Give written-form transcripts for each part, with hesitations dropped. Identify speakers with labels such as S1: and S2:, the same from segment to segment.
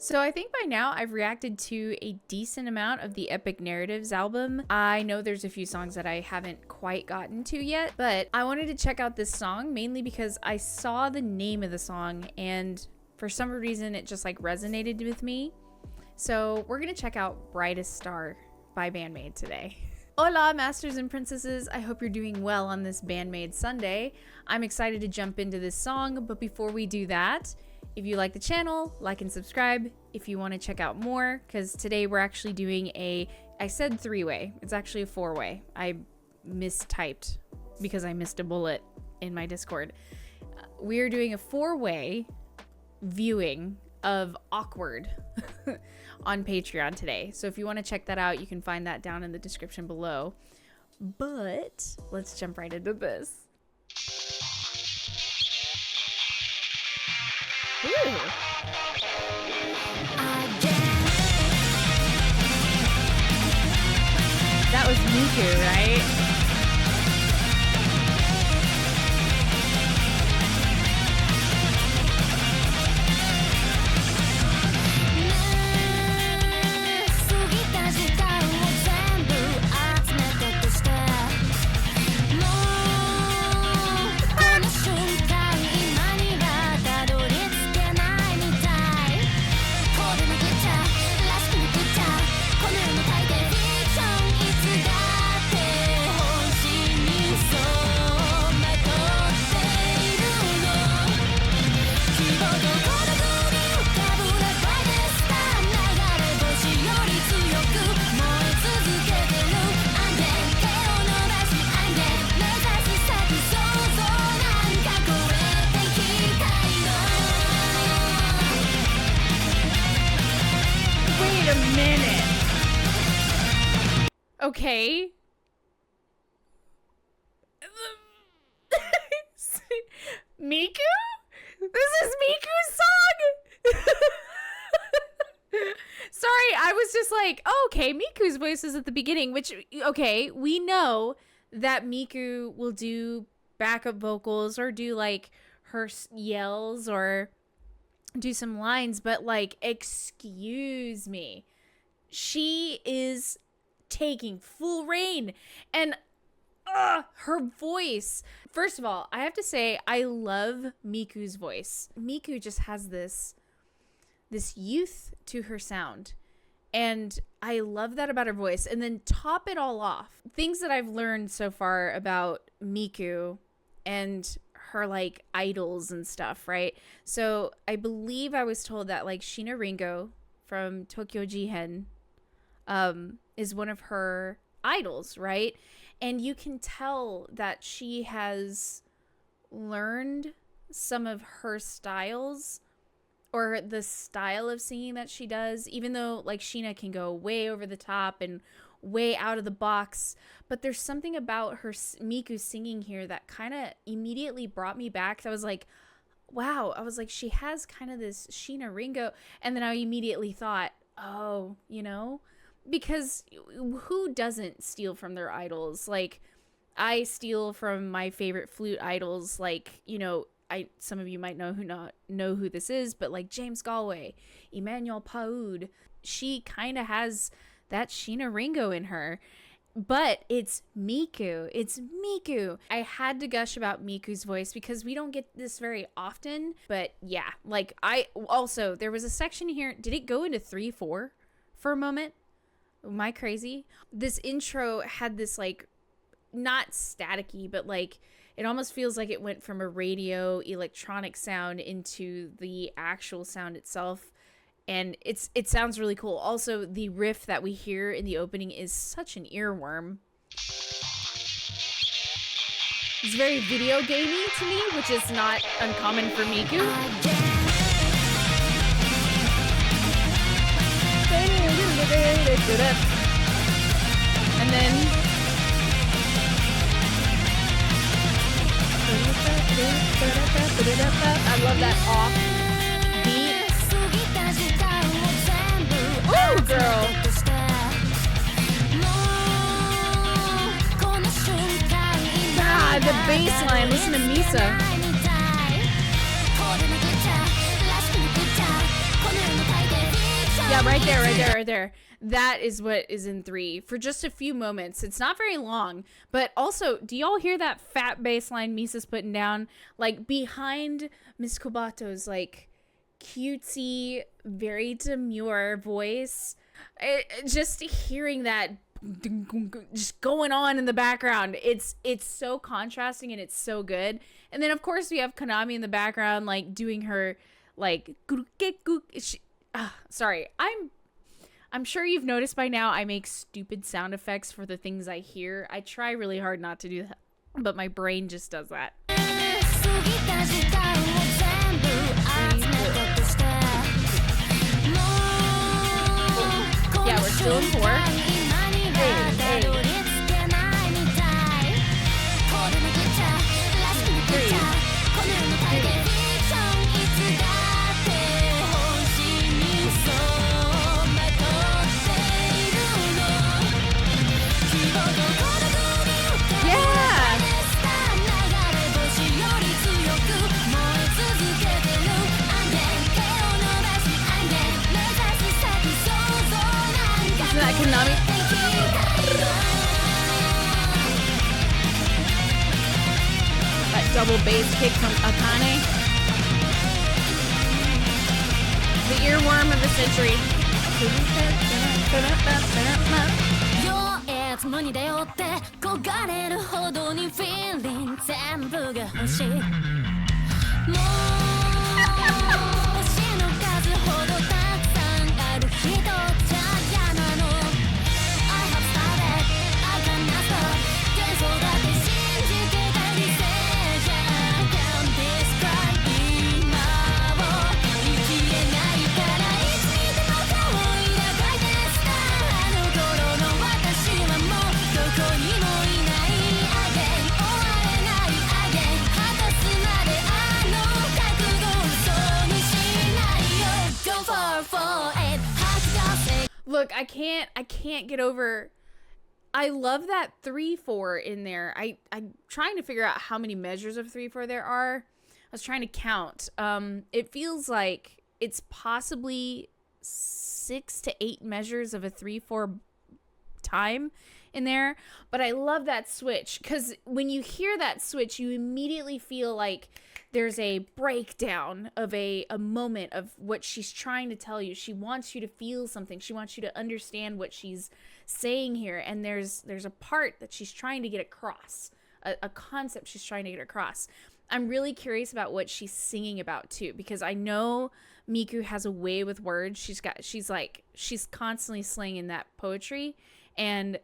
S1: So I think by now I've reacted to a decent amount of the Epic Narratives album. I know there's a few songs that I haven't quite gotten to yet, but I wanted to check out this song mainly because I saw the name of the song and for some reason it just like resonated with me. So we're gonna check out Brightest Star by BAND-MAID today. Hola, masters and princesses. I hope you're doing well on this BAND-MAID Sunday. I'm excited to jump into this song, but before we do that, if you like the channel, like and subscribe if you want to check out more, because today we're actually doing I said 3-way. It's actually a 4-way. I mistyped because I missed a bullet in my Discord. We are doing a 4-way viewing of Awkward on Patreon today. So if you want to check that out, you can find that down in the description below. But let's jump right into this. Ooh. That was Miku, right? Okay. Miku? This is Miku's song? Sorry, I was just like, oh, okay, Miku's voice is at the beginning, which, okay, we know that Miku will do backup vocals or do, like, her yells or do some lines, but, like, excuse me. She is taking full reign, and her voice. First of all, I have to say I love Miku's voice. Miku just has this youth to her sound, and I love that about her voice. And then top it all off, things that I've learned so far about Miku and her like idols and stuff, right? So I believe I was told that like Shina Ringo from Tokyo Jihen is one of her idols, right? And you can tell that she has learned some of her styles or the style of singing that she does, even though like Shina can go way over the top and way out of the box. But there's something about her Miku singing here that kind of immediately brought me back. I was like, wow, I was like, she has kind of this Shina Ringo. And then I immediately thought, oh, you know, because who doesn't steal from their idols? Like, I steal from my favorite flute idols. Like, you know, some of you might not know who this is, but like James Galway, Emmanuel Paoud, she kind of has that Shina Ringo in her. But it's Miku. It's Miku. I had to gush about Miku's voice because we don't get this very often. But yeah, like there was a section here. Did it go into 3/4 for a moment? Am I crazy? This intro had this like, not staticky, but like, it almost feels like it went from a radio electronic sound into the actual sound itself. And it sounds really cool. Also, the riff that we hear in the opening is such an earworm. It's very video gamey to me, which is not uncommon for Miku. And then I love that off beat. Ooh, girl. Ah, the bass line. Listen to Misa. Yeah, right there, right there, right there. That is what is in 3 for just a few moments. It's not very long, but also, do y'all hear that fat bass line Misa's putting down? Like, behind Miss Kobato's, like, cutesy, very demure voice. Just hearing that just going on in the background, it's so contrasting and it's so good. And then, of course, we have Konami in the background, like, doing her, like, sorry, I'm sure you've noticed by now I make stupid sound effects for the things I hear. I try really hard not to do that, but my brain just does that. Yeah, we're still in 4. Hey. 3. That Konami. That double bass kick from Akane. The earworm of the century. Look, I can't get over. I love that 3/4 in there. I'm trying to figure out how many measures of 3/4 there are. I was trying to count. It feels like it's possibly 6 to 8 measures of a 3/4 time in there. But I love that switch because when you hear that switch, you immediately feel like there's a breakdown of a moment of what she's trying to tell you. She wants you to feel something. She wants you to understand what she's saying here. And there's a part that she's trying to get across, a concept she's trying to get across. I'm really curious about what she's singing about too, because I know Miku has a way with words. She's constantly slinging that poetry. And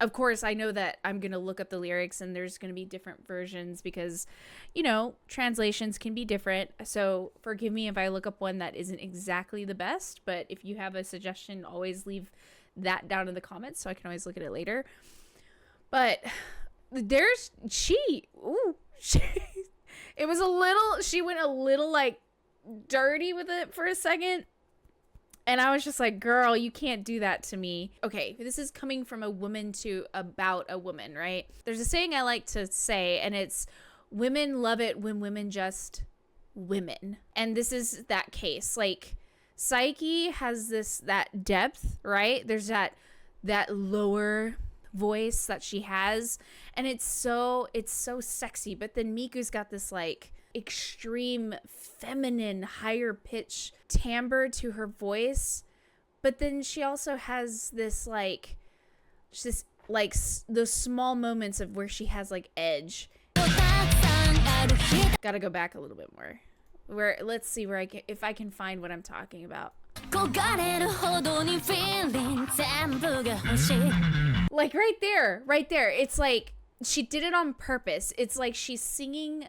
S1: of course, I know that I'm going to look up the lyrics and there's going to be different versions because, you know, translations can be different. So forgive me if I look up one that isn't exactly the best. But if you have a suggestion, always leave that down in the comments so I can always look at it later. But she went a little like dirty with it for a second. And I was just like, girl, you can't do that to me. Okay, this is coming from a woman to about a woman, right? There's a saying I like to say, and it's women love it when women just women. And this is that case. Like, Psyche has that depth, right? There's that lower voice that she has. And it's so sexy. But then Miku's got this, like, extreme feminine higher pitch timbre to her voice, but then she also has this like those small moments of where she has like edge. Gotta go back a little bit more. Let's see where if I can find what I'm talking about. Like right there. It's like she did it on purpose. It's like she's singing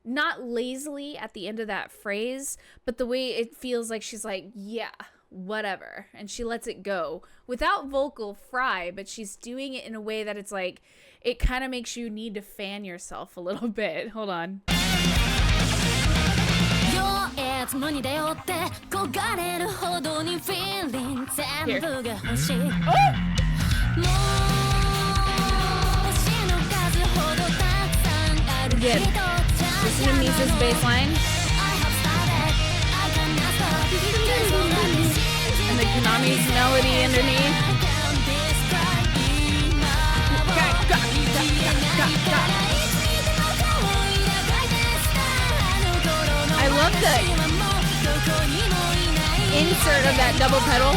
S1: not lazily at the end of that phrase, but the way it feels like she's like, yeah, whatever. And she lets it go without vocal fry, but she's doing it in a way that it's like, it kind of makes you need to fan yourself a little bit. Hold on. Here. Oh! Again. Listen to Misa's bass line. And the Konami Konami's melody underneath. I love the insert of that double pedal.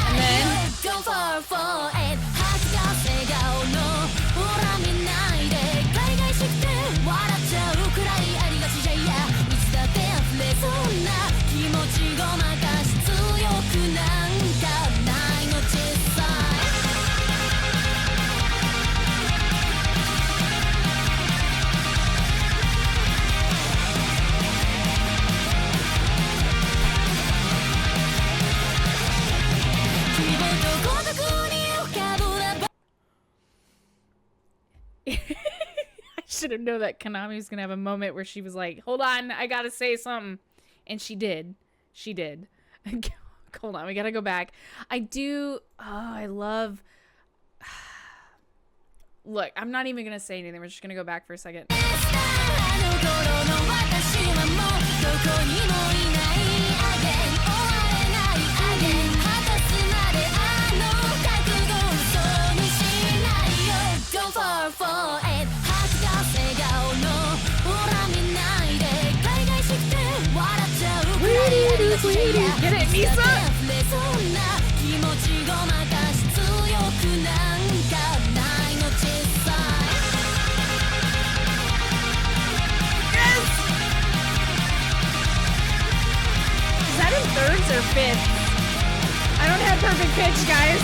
S1: And then I should have known that Konami was gonna have a moment where she was like, hold on, I gotta say something. And she did. She did. Hold on, we gotta go back. I love... Look, I'm not even gonna say anything. We're just gonna go back for a second. Get it, Misa? Is that in thirds or fifths? I don't have perfect pitch, guys.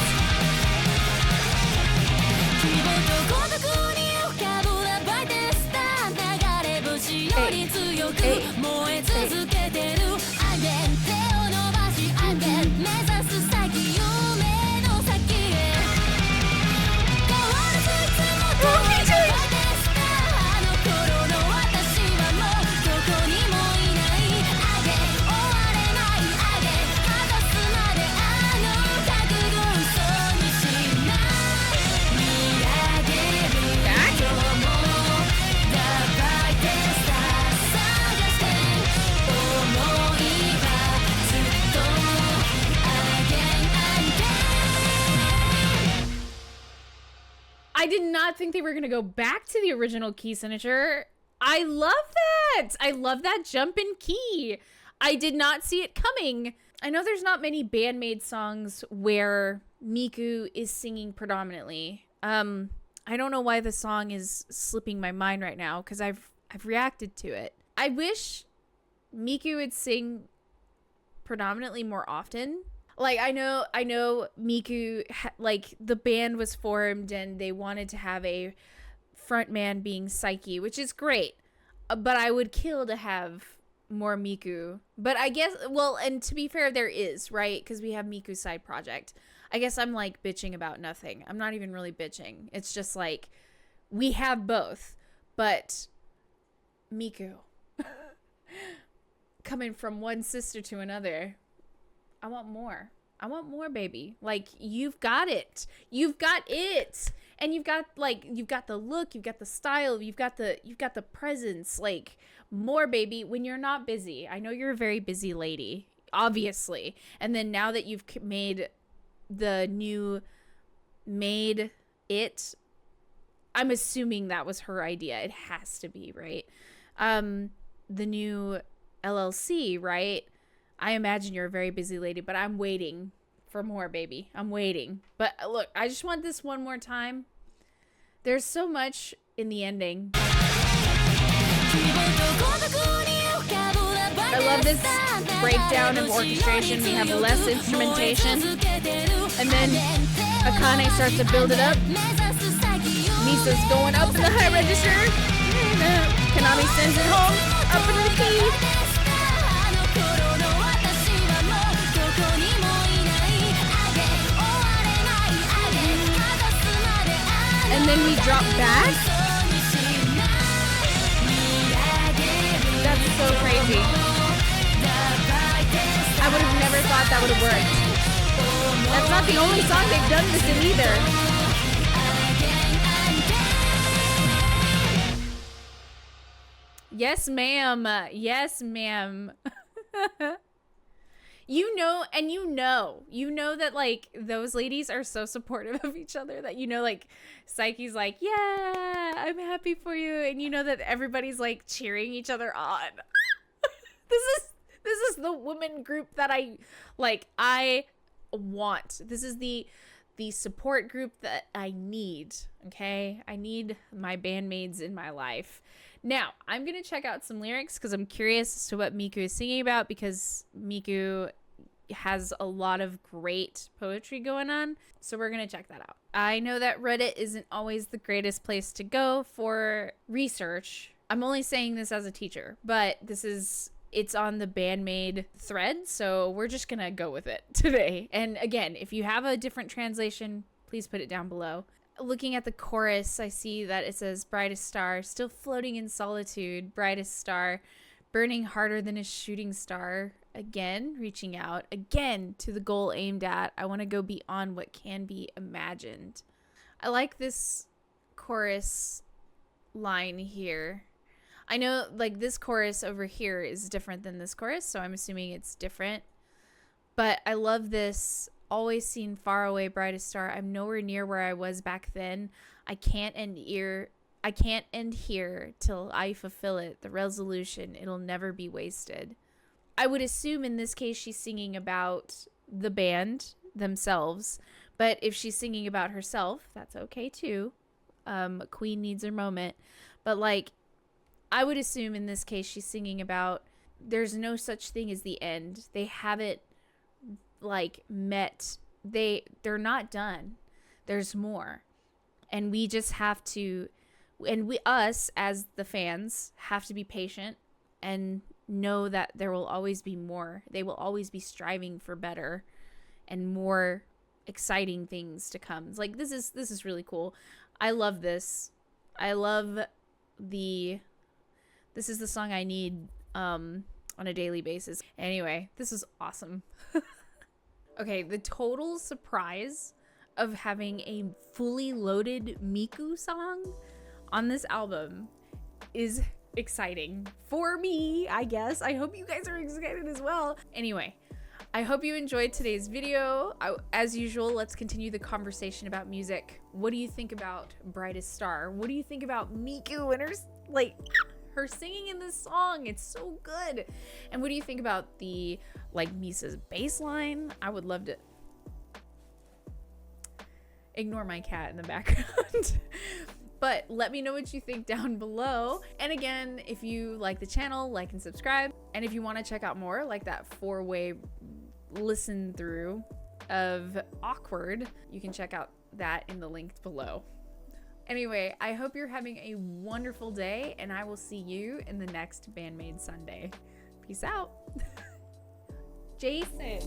S1: I did not think they were going to go back to the original key signature. I love that. I love that jump in key. I did not see it coming. I know there's not many BAND-MAID songs where Miku is singing predominantly. I don't know why the song is slipping my mind right now because I've reacted to it. I wish Miku would sing predominantly more often. Like, I know Miku, like, the band was formed and they wanted to have a front man being Psyche, which is great. But I would kill to have more Miku. But I guess, well, and to be fair, there is, right? Because we have Miku's side project. I guess I'm, like, bitching about nothing. I'm not even really bitching. It's just, like, we have both. But Miku. Coming from one sister to another. I want more. I want more, baby. Like, you've got it. You've got it. And you've got, like, you've got the look, you've got the style, you've got the presence. Like, more, baby, when you're not busy. I know you're a very busy lady, obviously. And then now that you've made the new Made It, I'm assuming that was her idea. It has to be, right? The new LLC, right? I imagine you're a very busy lady, but I'm waiting for more, baby. I'm waiting. But look, I just want this one more time. There's so much in the ending. I love this breakdown of orchestration. We have less instrumentation. And then Akane starts to build it up. Misa's going up in the high register. Konami sends it home, up in the key. And then we drop back. That's so crazy. I would have never thought that would have worked. That's not the only song they've done this in either. Yes, ma'am. Yes, ma'am. You know, and you know that like those ladies are so supportive of each other that, you know, like Psyche's like, yeah, I'm happy for you. And you know that everybody's like cheering each other on. This is the woman group that I want. This is the support group that I need. Okay. I need my bandmaids in my life. Now, I'm going to check out some lyrics because I'm curious as to what Miku is singing about, because Miku has a lot of great poetry going on. So we're going to check that out. I know that Reddit isn't always the greatest place to go for research. I'm only saying this as a teacher, but it's on the BAND-MAID thread, so we're just going to go with it today. And again, if you have a different translation, please put it down below. Looking at the chorus, I see that it says, brightest star, still floating in solitude, brightest star, burning harder than a shooting star. Again, reaching out, again, to the goal aimed at. I want to go beyond what can be imagined. I like this chorus line here. I know, like, this chorus over here is different than this chorus, so I'm assuming it's different. But I love this. Always seen far away, brightest star. I'm nowhere near where I was back then. I can't end here till I fulfill it. The resolution, it'll never be wasted. I would assume in this case she's singing about the band themselves, but if she's singing about herself, that's okay too. Queen needs her moment. But like, I would assume in this case she's singing about there's no such thing as the end. They haven't like met, they're not done. There's more. And we just have to, and us as the fans have to be patient and know that there will always be more. They will always be striving for better and more exciting things to come. It's like, this is really cool. I love this. I love this is the song I need on a daily basis. Anyway, this is awesome. Okay, the total surprise of having a fully loaded Miku song on this album is exciting for me, I guess. I hope you guys are excited as well. Anyway, I hope you enjoyed today's video. As usual, let's continue the conversation about music. What do you think about Brightest Star? What do you think about Miku and her singing in this song? It's so good. And what do you think about the Misa's bass line? I would love to ignore my cat in the background. But let me know what you think down below. And again, if you like the channel, like and subscribe. And if you want to check out more like that 4-way listen through of Awkward, you can check out that in the link below. Anyway, I hope you're having a wonderful day, and I will see you in the next BAND-MAID Sunday. Peace out. Jason.